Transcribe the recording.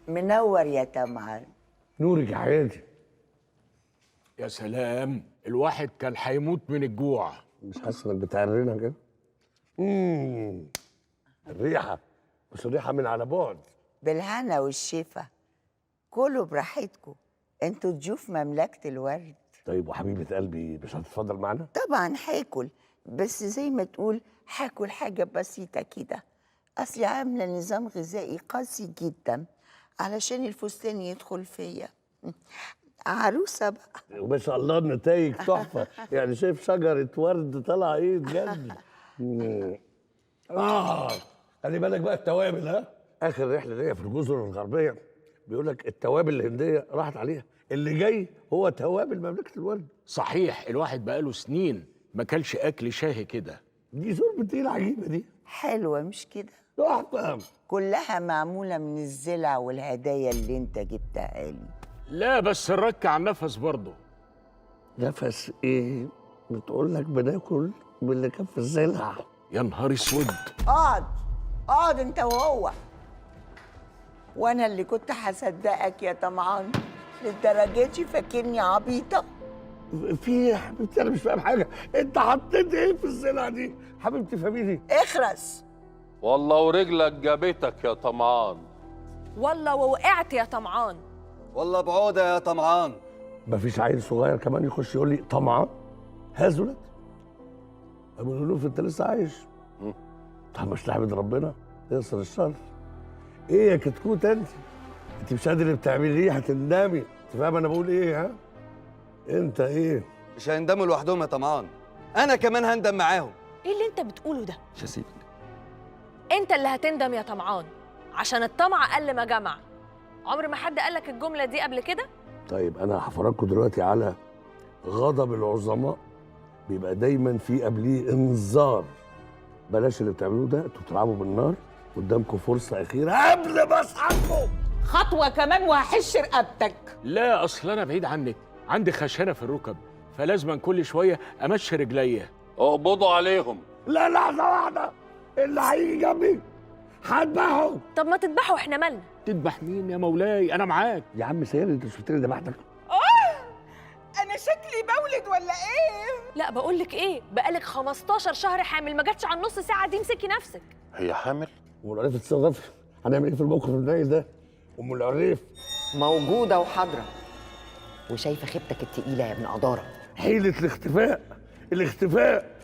منور يا طمعان. نورك يا حياتي. يا سلام، الواحد كان هيموت من الجوع. مش حاسس انك بتعرنا كده؟ الريحه، بس الريحه من على بعد. بالهنا والشفا، كلوا براحتكم، انتوا ضيوف مملكة الورد. طيب وحبيبه قلبي مش هتتفضل معانا؟ طبعا هاكل، بس زي ما تقول هاكل حاجة بسيطة كده، أصلي عاملة نظام غذائي قاسي جدا علشان الفستان يدخل فيا. عروسة بقى. وما شاء الله النتائج تحفه. يعني شايف شجره ورد طالعه ايه بجد. خلي بالك بقى التوابل، ها؟ اخر رحله ليا في الجزر الغربيه بيقول لك التوابل الهنديه راحت عليها، اللي جاي هو توابل مملكه الورد. صحيح، الواحد بقاله سنين ما كلش اكل شاهي كده. دي شوربه ايه العجيبه دي؟ حلوة مش كده؟ تحفه. كلها معمولة من الزلع والهدايا اللي انت جبتها لي. لا بس الرك على النفس برضه. نفس ايه؟ بتقول لك بناكل باللي كان في الزلع. يا نهار اسود. اقعد انت وهو. وانا اللي كنت هصدقك يا طمعان للدرجة دي؟ فاكرني عبيطة؟ في إيه يا حبيبتي؟ انا مش فاهم حاجه. انت حطيت ايه في الزلع دي؟ حبيبتي فهميني. اخرس. والله ورجلك جابتك يا طمعان. والله ووقعت يا طمعان. والله بعودة يا طمعان. مفيش عيل صغير كمان يخش يقول لي طمعان؟ هزلت. ابو الالوف انت لسه عايش. طب مش تحمد ربنا يسر الشر. ايه يا كتكوت انت مش قادر بتعملي ايه؟ هتندمي. انت فاهم انا بقول ايه؟ ها انت ايه؟ مش هيندموا لوحدهم يا طمعان، انا كمان هندم معاهم. ايه اللي انت بتقوله ده؟ مش هسيبك. انت اللي هتندم يا طمعان، عشان الطمع قل ما جمع. عمر ما حد قالك الجملة دي قبل كده؟ طيب انا هفرجكم دلوقتي على غضب العظماء، بيبقى دايما في قبليه انذار. بلاش اللي بتعملوه ده، انتوا بتلعبوا بالنار. قدامكم فرصه اخيره قبل ما اصحابكم. خطوة كمان وهحش رقبتك. لا اصل انا بعيد عنك، عندي خشنه في الركب، فلازم كل شويه امشي رجليا. اقبضوا عليهم. لا لحظه واحده، اللي هيجي جنبي هذبحه. طب ما تذبحوا، احنا مالنا؟ تذبح مين يا مولاي؟ انا معاك. يا عم سير، انت شفتني ذبحتك؟ أنا شكلي بولد ولا إيه؟ لا بقول لك ايه، بقالك 15 شهر حامل، ما جاتش على النص ساعة دي، امسكي نفسك. هي حامل؟ ام العريف تتصرف. هنعمل ايه في الموقف النايل ده؟ ام العريف موجودة وحاضرة، وشايفة خيبتك التقيلة يا ابن قدارة. حيلة الاختفاء.